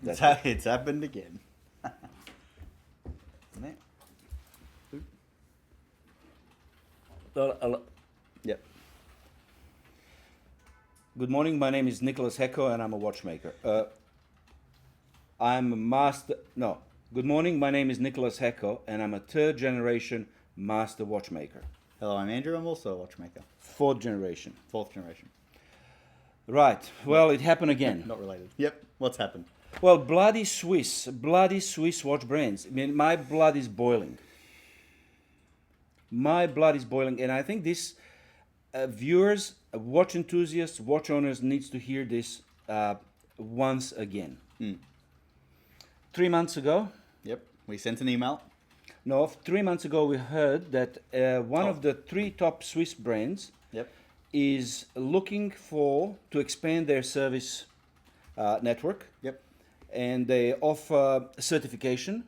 It's happened again. Isn't it? Yep. Good morning, my name is Nicholas Hecko and I'm a watchmaker. I'm a master, no. Good morning, my name is Nicholas Hecko and I'm a third generation master watchmaker. Hello, I'm Andrew. I'm also a watchmaker. Fourth generation. Fourth generation. Right, well, it happened again. Not related. Yep. What's happened? Well, bloody Swiss watch brands. I mean, my blood is boiling. My blood is boiling, and I think this viewers, watch enthusiasts, watch owners needs to hear this once again. 3 months ago, Yep. We sent an email. no, 3 months ago we heard that one of the 3 top Swiss brands Yep. is looking to expand their service network. Yep. And they offer certification,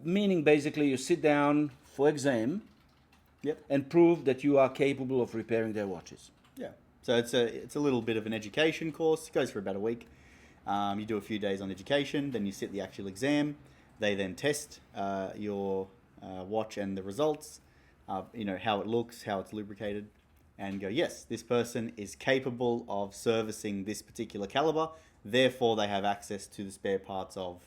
meaning basically you sit down for exam Yep. and prove that you are capable of repairing their watches. Yeah. So it's a little bit of an education course. It goes for about a week. You do a few days on education, then you sit the actual exam. They then test your watch and the results, how it looks, how it's lubricated, and go, yes, this person is capable of servicing this particular caliber. Therefore, they have access to the spare parts of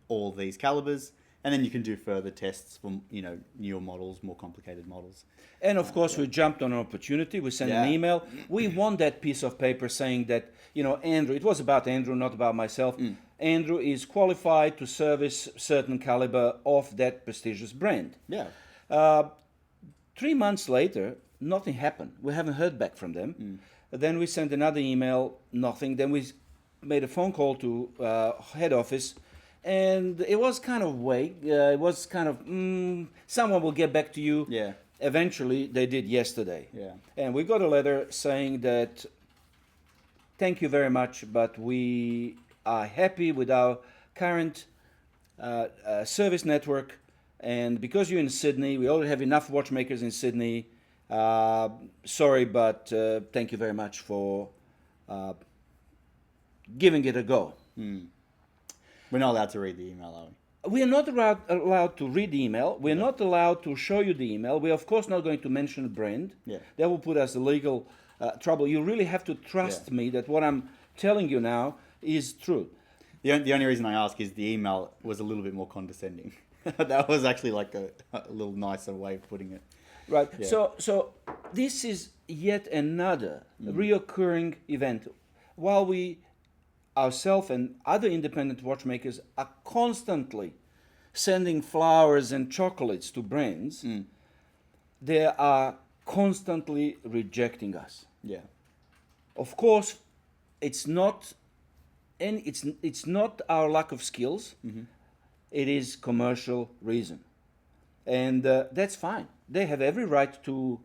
all these calibers. And then you can do further tests for, newer models, more complicated models. And of course, we jumped on an opportunity. We sent an email. We want that piece of paper saying that, Andrew, it was about Andrew, not about myself. Andrew is qualified to service certain caliber of that prestigious brand. Yeah. 3 months later, nothing happened. We haven't heard back from them. Then we sent another email, nothing. Then we made a phone call to head office. And it was kind of vague. It was kind of, someone will get back to you. Yeah. Eventually, they did yesterday. Yeah. And we got a letter saying that, thank you very much, but we are happy with our current service network. And because you're in Sydney, we already have enough watchmakers in Sydney. Sorry, but thank you very much for giving it a go. We're not allowed to read the email, are we? We are not allowed to read the email. We're not allowed to show you the email. We're, of course, not going to mention a brand. Yeah. That will put us in legal trouble. You really have to trust me that what I'm telling you now is true. The only reason I ask is the email was a little bit more condescending. That was actually like a little nicer way of putting it. Right. Yeah. So this is yet another reoccurring event. While we ourselves and other independent watchmakers are constantly sending flowers and chocolates to brands, they are constantly rejecting us. Yeah. Of course, it's not our lack of skills. It is commercial reason, and that's fine. They have every right to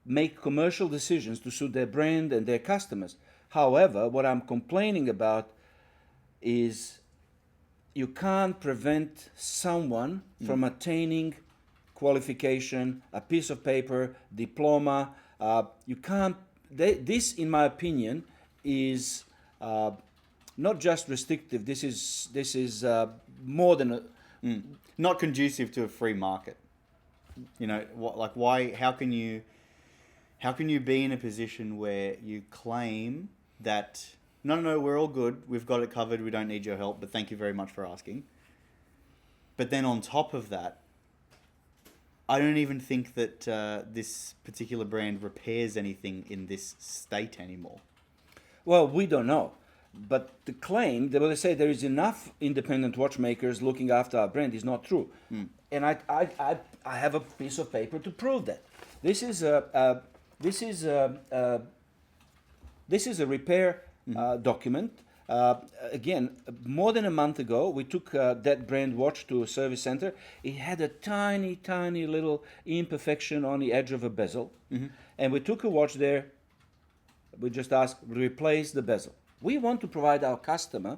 make commercial decisions to suit their brand and their customers. However, what I'm complaining about is you can't prevent someone from attaining qualification, a piece of paper, diploma. You can't. This, in my opinion, is not just restrictive. This is more than not conducive to a free market. Why? How can you be in a position where you claim that no, we're all good, we've got it covered, we don't need your help, but thank you very much for asking. But then on top of that, I don't even think that this particular brand repairs anything in this state anymore. Well, we don't know. But the claim that they say there is enough independent watchmakers looking after our brand is not true. And I have a piece of paper to prove that. This is a repair document. Again, more than a month ago, we took that brand watch to a service center. It had a tiny, tiny little imperfection on the edge of a bezel. And we took a watch there. We just asked, replace the bezel. We want to provide our customer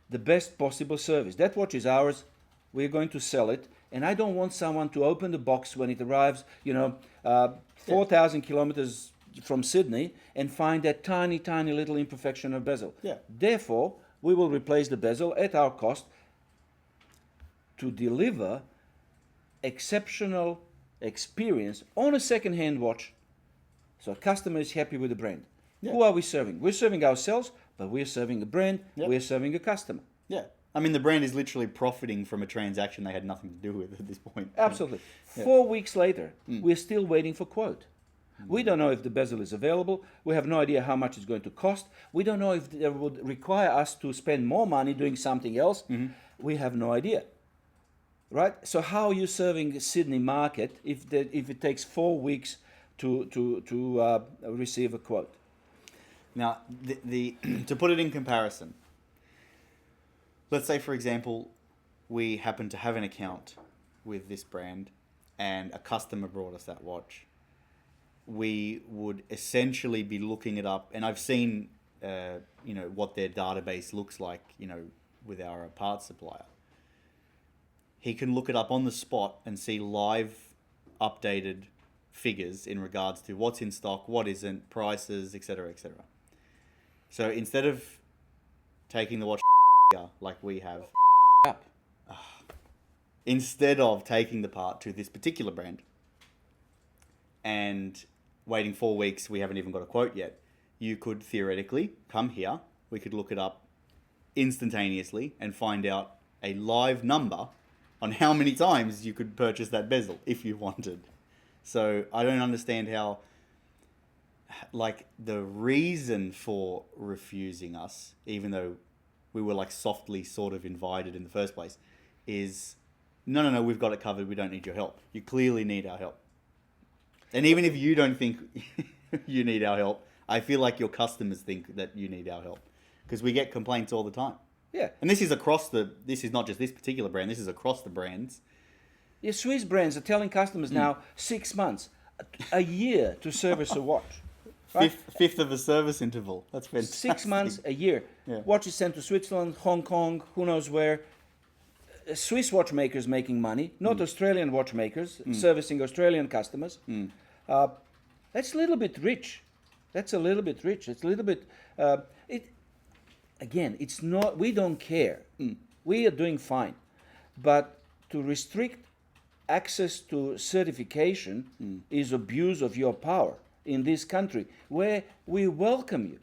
the best possible service. That watch is ours. We're going to sell it. And I don't want someone to open the box when it arrives, 4,000 kilometers from Sydney and find that tiny, tiny little imperfection of bezel. Yeah. Therefore, we will replace the bezel at our cost to deliver exceptional experience on a second-hand watch. So a customer is happy with the brand. Yeah. Who are we serving? We're serving ourselves, but we're serving a brand. Yep. We're serving a customer. Yeah. I mean, the brand is literally profiting from a transaction they had nothing to do with at this point. Absolutely. Yeah. 4 weeks later, we're still waiting for quote. We don't know if the bezel is available. We have no idea how much it's going to cost. We don't know if it would require us to spend more money doing something else. We have no idea. Right? So how are you serving the Sydney market if it takes 4 weeks to receive a quote? Now, to put it in comparison, let's say, for example, we happen to have an account with this brand and a customer brought us that watch. We would essentially be looking it up, and I've seen, what their database looks like, with our parts supplier. He can look it up on the spot and see live updated figures in regards to what's in stock, what isn't, prices, etc., etc. So instead of taking the watch like we have, instead of taking the part to this particular brand and waiting 4 weeks, we haven't even got a quote yet, you could theoretically come here, we could look it up instantaneously and find out a live number on how many times you could purchase that bezel if you wanted. So I don't understand how, the reason for refusing us, even though we were softly sort of invited in the first place, is no, we've got it covered, we don't need your help. You clearly need our help. And even if you don't think you need our help, I feel like your customers think that you need our help, because we get complaints all the time. Yeah. And this is not just this particular brand, this is across the brands. Yeah, Swiss brands are telling customers now 6 months, a year to service a watch. Right? Fifth of a service interval. That's fantastic. 6 months, a year. Yeah. Watch is sent to Switzerland, Hong Kong, who knows where. Swiss watchmakers making money, not Australian watchmakers servicing Australian customers. That's a little bit rich. It's a little bit. It's not. We don't care. We are doing fine, but to restrict access to certification is abuse of your power in this country, where we welcome you.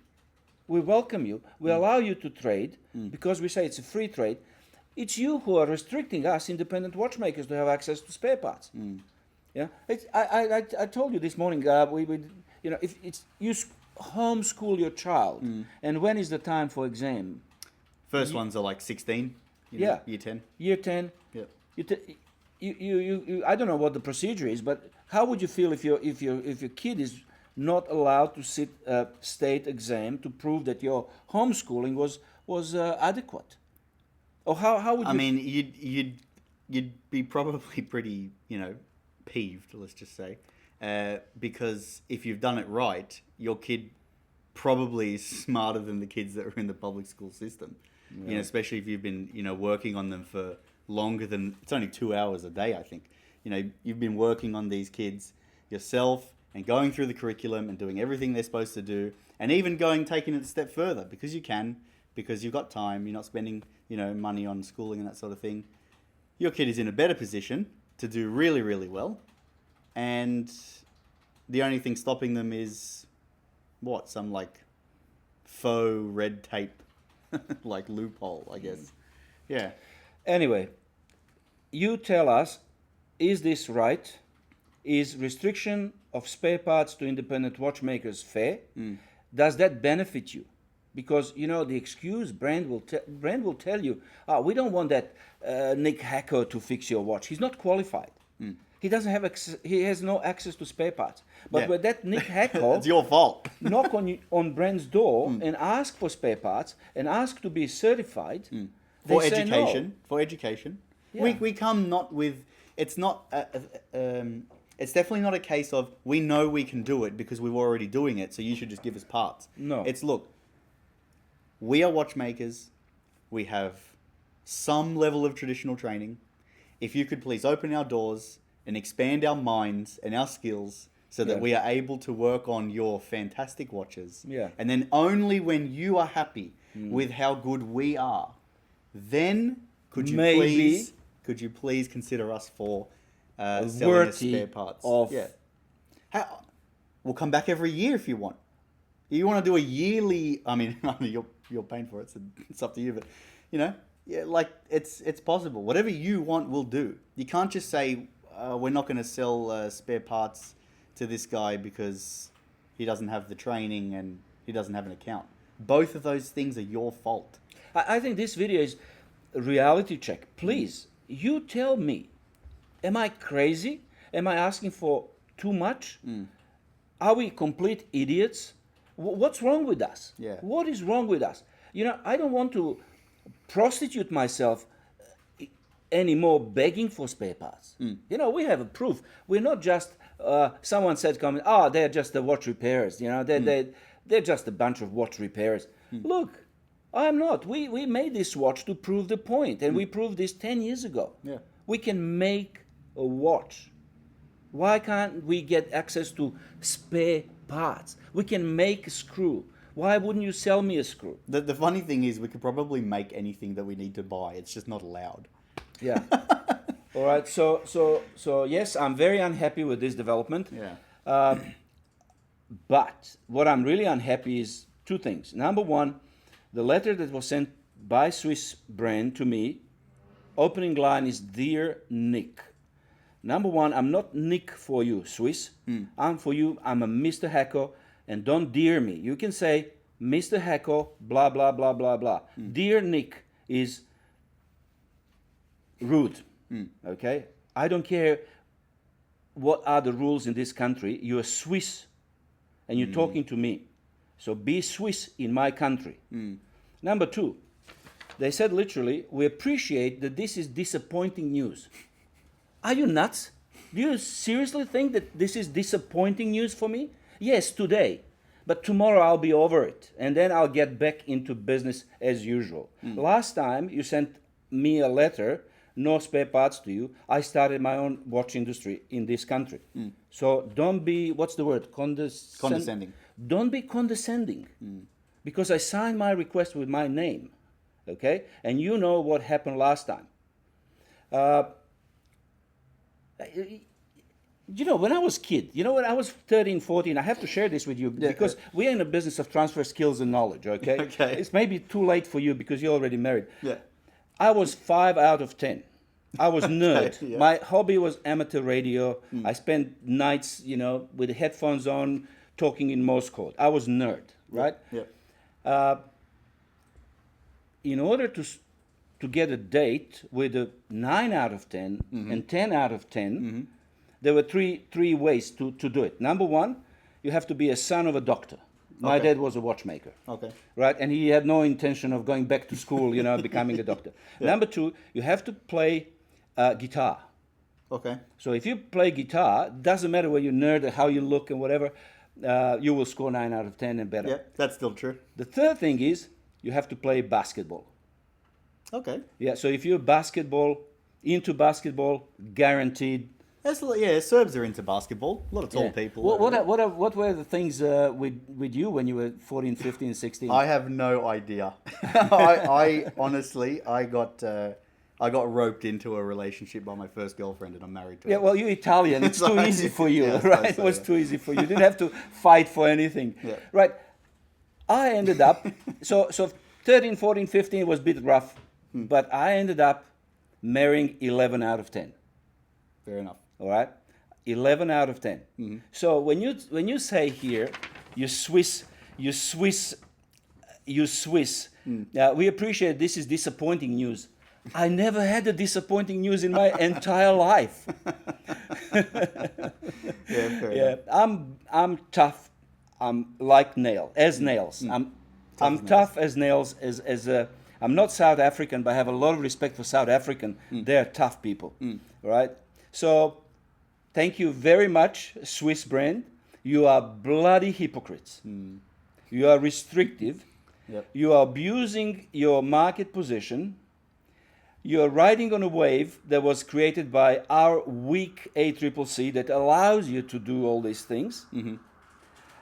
We allow you to trade because we say it's a free trade. It's you who are restricting us, independent watchmakers, to have access to spare parts. Yeah, I told you this morning. If you homeschool your child, and when is the time for exam? First ones are 16. Yeah. Year 10. Year 10. Yeah. You I don't know what the procedure is, but how would you feel if your kid is not allowed to sit a state exam to prove that your homeschooling was adequate? Or how would you? I mean, you'd be probably pretty peeved. Let's just say, because if you've done it right, your kid probably is smarter than the kids that are in the public school system. Yeah. Especially if you've been working on them for longer than, it's only 2 hours a day, I think. You've been working on these kids yourself and going through the curriculum and doing everything they're supposed to do, and even taking it a step further because you've got time, you're not spending money on schooling and that sort of thing. Your kid is in a better position to do really, really well, and the only thing stopping them is some faux red tape loophole, I guess. Yeah. Anyway, you tell us, is this right? Is restriction of spare parts to independent watchmakers fair? Does that benefit you? Because the excuse brand will tell you, we don't want that Nick Hacker to fix your watch. He's not qualified. He doesn't have he has no access to spare parts. But when that Nick Hacker it's your fault. knock on brand's door and ask for spare parts and ask to be certified, For they education. say no. For education. Yeah. We come not with, it's not, it's definitely not a case of we know we can do it because we're already doing it, so you should just give us parts. No. It's, look, we are watchmakers. We have some level of traditional training. If you could please open our doors and expand our minds and our skills so that Yeah. we are able to work on your fantastic watches. Yeah. And then only when you are happy with how good we are, then Maybe could you please consider us for selling us worthy spare parts? of- Yeah. We'll come back every year if you want. You want to do a yearly? I mean, you're paying for it, so it's up to you. But you know, yeah, like it's possible. Whatever you want, we'll do. You can't just say we're not going to sell spare parts to this guy because he doesn't have the training and he doesn't have an account. Both of those things are your fault. I think this video is a reality check. Please, you tell me, am I crazy? Am I asking for too much? Are we complete idiots? What's wrong with us? Yeah. What is wrong with us? You know, I don't want to prostitute myself anymore begging for spare parts. You know, we have a proof. We're not just, someone said, they're just the watch repairers. You know, they're just a bunch of watch repairers. Look, I'm not. We made this watch to prove the point, and we proved this 10 years ago. Yeah. We can make a watch. Why can't we get access to spare parts? We can make a screw. Why wouldn't you sell me a screw? The funny thing is, we could probably make anything that we need to buy. It's just not allowed. Yeah. All right. So yes, I'm very unhappy with this development. Yeah. But what I'm really unhappy is two things. Number one, the letter that was sent by Swiss brand to me, opening line is Dear Nick. Number one, I'm not Nick for you, Swiss. I'm for you. I'm a Mr. Hacko, and don't dear me. You can say Mr. Hacko, blah, blah, blah, blah, blah. Dear Nick is rude, okay? I don't care what are the rules in this country. You're Swiss, and you're talking to me. So be Swiss in my country. Number two, they said literally, we appreciate that this is disappointing news. Are you nuts? Do you seriously think that this is disappointing news for me? Yes, today. But tomorrow I'll be over it. And then I'll get back into business as usual. Last time you sent me a letter, no spare parts to you, I started my own watch industry in this country. So don't be, what's the word? Condescending. Don't be condescending. Because I signed my request with my name. Okay? And you know what happened last time. You know, when I was a kid, when I was 13, 14, I have to share this with you because we're in a business of transfer skills and knowledge, okay? Okay. It's maybe too late for you because you're already married. Yeah. I was 5 out of 10. I was nerd. Yeah. My hobby was amateur radio. I spent nights, with headphones on, talking in Morse code. I was nerd, right? Yeah. In order to get a date with a 9 out of 10 and 10 out of 10, there were three ways to do it. Number one, you have to be a son of a doctor. My dad was a watchmaker. Okay. Right? And he had no intention of going back to school, becoming a doctor. Number two, you have to play guitar. Okay. So if you play guitar, doesn't matter where you nerd or how you look and whatever, you will score 9 out of 10 and better. Yeah, that's still true. The third thing is you have to play basketball. Okay. Yeah, so if you're into basketball, guaranteed. Serbs are into basketball. A lot of tall people. What were the things with you when you were 14, 15, 16? I have no idea. I honestly, I got roped into a relationship by my first girlfriend, and I'm married to her. Yeah, well, you're Italian. It's too easy for you, Yeah, right? so, It was yeah. too easy for you. You didn't have to fight for anything, Yeah. right? I ended up, so 13, 14, 15 was a bit rough, but I ended up marrying 11 out of 10. Fair enough. All right, 11 out of 10. So when you say here, you Swiss. We appreciate this is disappointing news. I never had the disappointing news in my entire life. Yeah, fair enough. I'm tough. I'm like nails. I'm tough as nails. I'm not South African, but I have a lot of respect for South African. They're tough people, right? So, thank you very much, Swiss brand. You are bloody hypocrites. You are restrictive. Yep. You are abusing your market position. You're riding on a wave that was created by our weak ACCC that allows you to do all these things.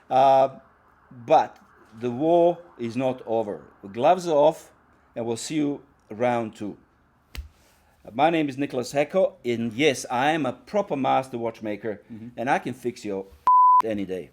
But the war is not over. The gloves are off, and we'll see you round 2. My name is Nicholas Hecko, and yes, I am a proper master watchmaker, and I can fix your any day.